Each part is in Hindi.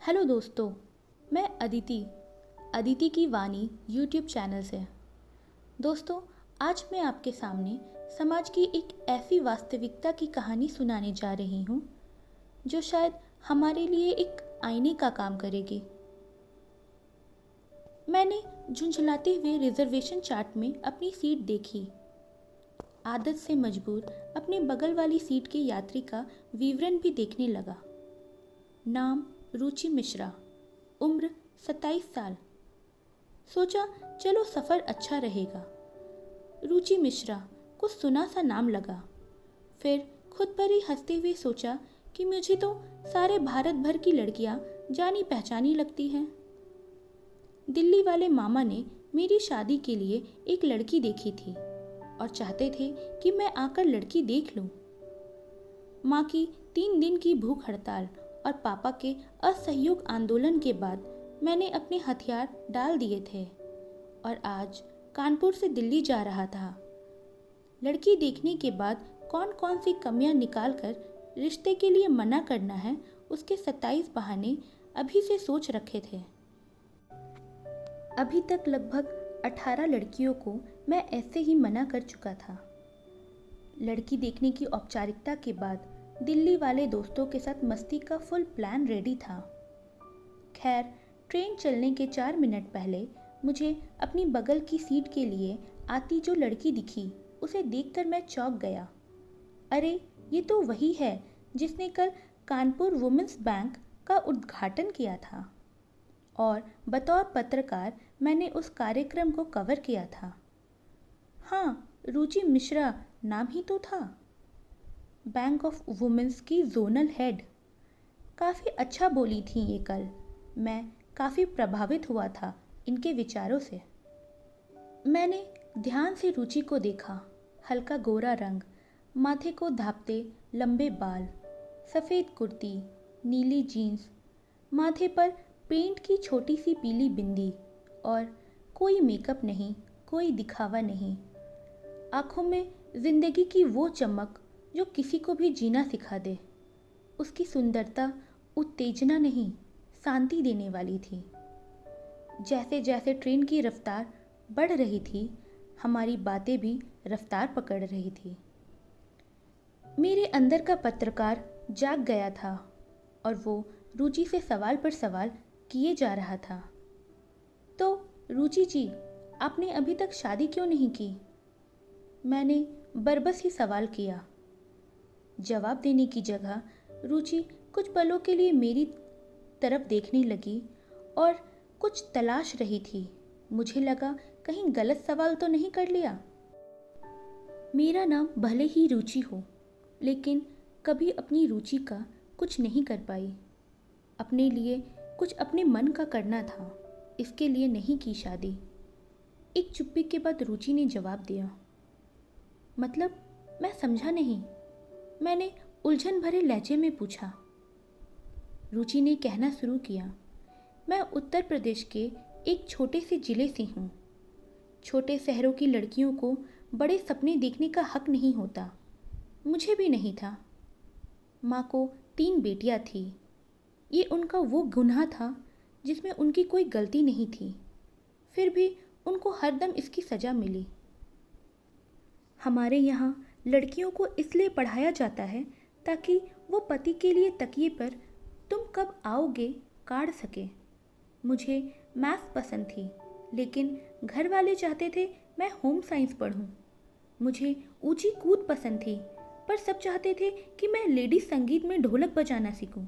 हेलो दोस्तों, मैं अदिति की वाणी यूट्यूब चैनल से। दोस्तों, आज मैं आपके सामने समाज की एक ऐसी वास्तविकता की कहानी सुनाने जा रही हूँ जो शायद हमारे लिए एक आईने का काम करेगी। मैंने झुंझलाते हुए रिजर्वेशन चार्ट में अपनी सीट देखी। आदत से मजबूर अपने बगल वाली सीट के यात्री का विवरण भी देखने लगा। नाम रुचि मिश्रा, उम्र 27 साल। सोचा चलो सफ़र अच्छा रहेगा। रुचि मिश्रा, कुछ सुना सा नाम लगा। फिर खुद पर ही हंसते हुए सोचा कि मुझे तो सारे भारत भर की लड़कियां जानी पहचानी लगती हैं। दिल्ली वाले मामा ने मेरी शादी के लिए एक लड़की देखी थी और चाहते थे कि मैं आकर लड़की देख लूं। माँ की 3 दिन की भूख हड़ताल और पापा के असहयोग आंदोलन के बाद मैंने अपने हथियार डाल दिए थे और आज कानपुर से दिल्ली जा रहा था। लड़की देखने के बाद कौन कौन सी कमियां निकालकर रिश्ते के लिए मना करना है, उसके 27 बहाने अभी से सोच रखे थे। अभी तक लगभग 18 लड़कियों को मैं ऐसे ही मना कर चुका था। लड़की देखने की औपचारिकता के बाद दिल्ली वाले दोस्तों के साथ मस्ती का फुल प्लान रेडी था। खैर, ट्रेन चलने के 4 मिनट पहले मुझे अपनी बगल की सीट के लिए आती जो लड़की दिखी, उसे देखकर मैं चौंक गया। अरे, ये तो वही है जिसने कल कानपुर वुमेन्स बैंक का उद्घाटन किया था और बतौर पत्रकार मैंने उस कार्यक्रम को कवर किया था। हाँ, रुचि मिश्रा नाम ही तो था। बैंक ऑफ वुमेन्स की जोनल हेड। काफ़ी अच्छा बोली थी ये कल। मैं काफ़ी प्रभावित हुआ था इनके विचारों से। मैंने ध्यान से रुचि को देखा। हल्का गोरा रंग, माथे को धापते लंबे बाल, सफ़ेद कुर्ती, नीली जीन्स, माथे पर पेंट की छोटी सी पीली बिंदी और कोई मेकअप नहीं, कोई दिखावा नहीं। आँखों में जिंदगी की वो चमक जो किसी को भी जीना सिखा दे। उसकी सुंदरता उत्तेजना नहीं, शांति देने वाली थी। जैसे जैसे ट्रेन की रफ्तार बढ़ रही थी, हमारी बातें भी रफ्तार पकड़ रही थी। मेरे अंदर का पत्रकार जाग गया था और वो रुचि से सवाल पर सवाल किए जा रहा था। तो रुचि जी, आपने अभी तक शादी क्यों नहीं की? मैंने बरबस ही सवाल किया। जवाब देने की जगह रुचि कुछ पलों के लिए मेरी तरफ देखने लगी और कुछ तलाश रही थी। मुझे लगा कहीं गलत सवाल तो नहीं कर लिया। मेरा नाम भले ही रुचि हो, लेकिन कभी अपनी रुचि का कुछ नहीं कर पाई। अपने लिए कुछ अपने मन का करना था, इसके लिए नहीं की शादी। एक चुप्पी के बाद रुचि ने जवाब दिया। मतलब, मैं समझा नहीं। मैंने उलझन भरे लहजे में पूछा। रुचि ने कहना शुरू किया। मैं उत्तर प्रदेश के एक छोटे से जिले से हूँ। छोटे शहरों की लड़कियों को बड़े सपने देखने का हक नहीं होता। मुझे भी नहीं था। माँ को 3 बेटियाँ थी। ये उनका वो गुनाह था जिसमें उनकी कोई गलती नहीं थी। फिर भी उनको हरदम इसकी सज़ा मिली। हमारे यहाँ लड़कियों को इसलिए पढ़ाया जाता है ताकि वो पति के लिए तकिए पर तुम कब आओगे काढ़ सके। मुझे मैथ्स पसंद थी, लेकिन घर वाले चाहते थे मैं होम साइंस पढ़ूं। मुझे ऊंची कूद पसंद थी, पर सब चाहते थे कि मैं लेडीज संगीत में ढोलक बजाना सीखूं।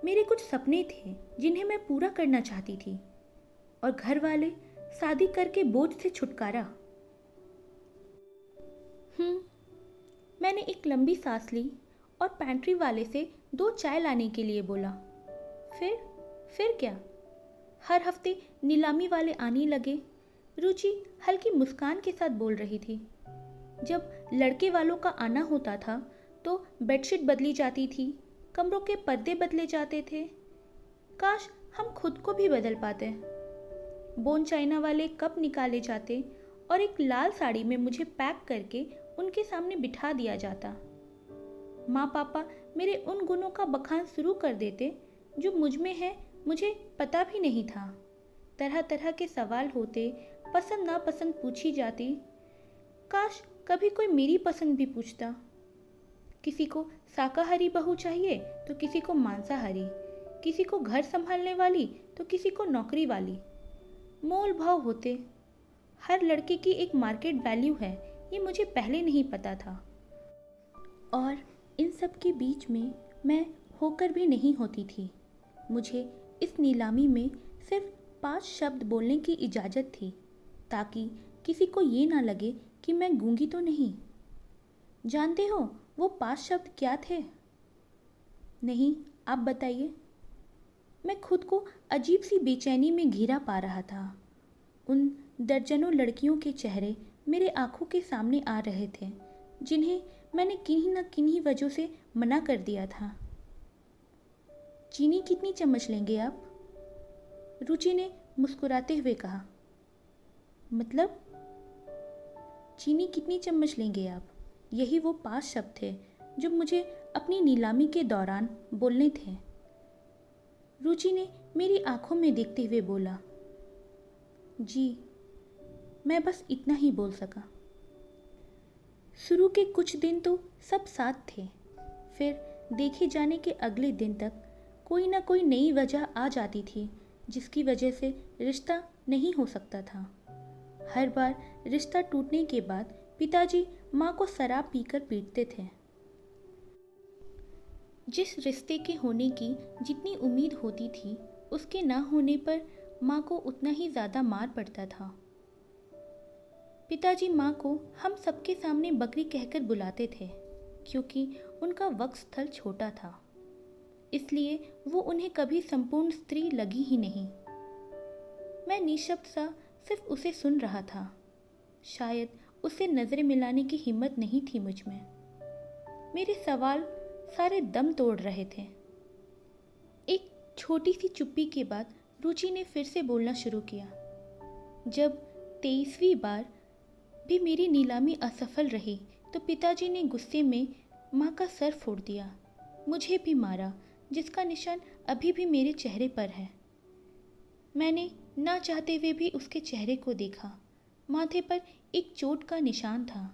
मेरे कुछ सपने थे जिन्हें मैं पूरा करना चाहती थी, और घर वाले शादी करके बोझ से छुटकारा। मैंने एक लंबी सांस ली और पैंट्री वाले से 2 चाय लाने के लिए बोला। फिर क्या? हर हफ्ते नीलामी वाले आने लगे। रुचि हल्की मुस्कान के साथ बोल रही थी। जब लड़के वालों का आना होता था तो बेडशीट बदली जाती थी, कमरों के पर्दे बदले जाते थे। काश हम खुद को भी बदल पाते। बोन चाइना वाले कप निकाले जाते और एक लाल साड़ी में मुझे पैक करके उनके सामने बिठा दिया जाता। माँ पापा मेरे उन गुणों का बखान शुरू कर देते जो मुझ में है मुझे पता भी नहीं था। तरह तरह के सवाल होते, पसंद नापसंद पूछी जाती। काश कभी कोई मेरी पसंद भी पूछता। किसी को शाकाहारी बहू चाहिए तो किसी को मांसाहारी, किसी को घर संभालने वाली तो किसी को नौकरी वाली। मोल भाव होते। हर लड़के की एक मार्केट वैल्यू है, ये मुझे पहले नहीं पता था। और इन सब के बीच में मैं होकर भी नहीं होती थी। मुझे इस नीलामी में सिर्फ 5 शब्द बोलने की इजाज़त थी, ताकि किसी को ये ना लगे कि मैं गूंगी तो नहीं। जानते हो वो 5 शब्द क्या थे? नहीं, आप बताइए। मैं खुद को अजीब सी बेचैनी में घिरा पा रहा था। उन दर्जनों लड़कियों के चेहरे मेरे आंखों के सामने आ रहे थे, जिन्हें मैंने किन्हीं न किन्हीं वजह से मना कर दिया था। चीनी कितनी चम्मच लेंगे आप? रुचि ने मुस्कुराते हुए कहा। मतलब? चीनी कितनी चम्मच लेंगे आप? यही वो 5 शब्द थे जो मुझे अपनी नीलामी के दौरान बोलने थे। रुचि ने मेरी आंखों में देखते हुए बोला, जी। मैं बस इतना ही बोल सका। शुरू के कुछ दिन तो सब साथ थे, फिर देखे जाने के अगले दिन तक कोई ना कोई नई वजह आ जाती थी जिसकी वजह से रिश्ता नहीं हो सकता था। हर बार रिश्ता टूटने के बाद पिताजी माँ को शराब पीकर पीटते थे। जिस रिश्ते के होने की जितनी उम्मीद होती थी, उसके ना होने पर माँ को उतना ही ज़्यादा मार पड़ता था। पिताजी माँ को हम सबके सामने बकरी कहकर बुलाते थे, क्योंकि उनका वक्फ स्थल छोटा था, इसलिए वो उन्हें कभी संपूर्ण स्त्री लगी ही नहीं। मैं निशब्द सा सिर्फ उसे सुन रहा था। शायद उससे नज़रें मिलाने की हिम्मत नहीं थी मुझ में। मेरे सवाल सारे दम तोड़ रहे थे। एक छोटी सी चुप्पी के बाद रुचि ने फिर से बोलना शुरू किया। जब 23वीं बार भी मेरी नीलामी असफल रही तो पिताजी ने गुस्से में माँ का सर फोड़ दिया, मुझे भी मारा, जिसका निशान अभी भी मेरे चेहरे पर है। मैंने ना चाहते हुए भी उसके चेहरे को देखा। माथे पर एक चोट का निशान था,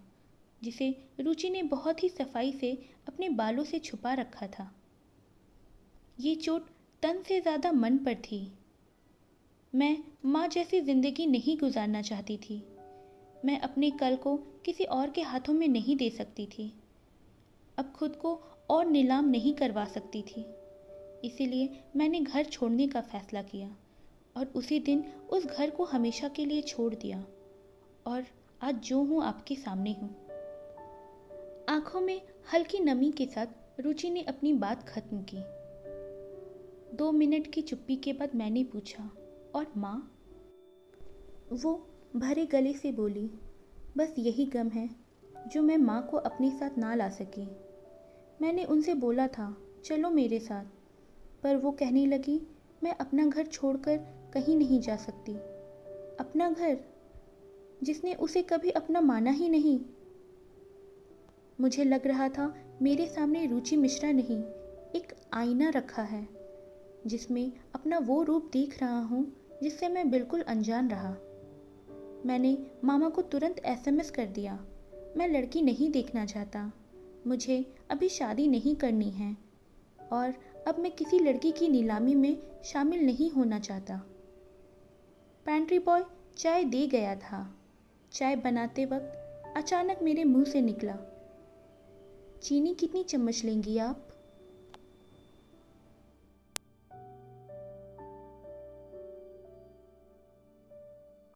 जिसे रुचि ने बहुत ही सफाई से अपने बालों से छुपा रखा था। ये चोट तन से ज़्यादा मन पर थी। मैं माँ जैसी ज़िंदगी नहीं गुजारना चाहती थी। मैं अपने कल को किसी और के हाथों में नहीं दे सकती थी। अब खुद को और नीलाम नहीं करवा सकती थी। इसीलिए मैंने घर छोड़ने का फैसला किया और उसी दिन उस घर को हमेशा के लिए छोड़ दिया। और आज जो हूँ आपके सामने हूँ। आंखों में हल्की नमी के साथ रुचि ने अपनी बात खत्म की। 2 मिनट की चुप्पी के बाद मैंने पूछा, और माँ? वो भरे गले से बोली, बस यही गम है जो मैं माँ को अपने साथ ना ला सकी। मैंने उनसे बोला था चलो मेरे साथ, पर वो कहने लगी मैं अपना घर छोड़कर कहीं नहीं जा सकती। अपना घर जिसने उसे कभी अपना माना ही नहीं। मुझे लग रहा था मेरे सामने रुचि मिश्रा नहीं, एक आईना रखा है जिसमें अपना वो रूप देख रहा हूँ जिससे मैं बिल्कुल अनजान रहा। मैंने मामा को तुरंत एसएमएस कर दिया, मैं लड़की नहीं देखना चाहता, मुझे अभी शादी नहीं करनी है और अब मैं किसी लड़की की नीलामी में शामिल नहीं होना चाहता। पैंट्री बॉय चाय दे गया था। चाय बनाते वक्त अचानक मेरे मुंह से निकला, चीनी कितनी चम्मच लेंगी आप?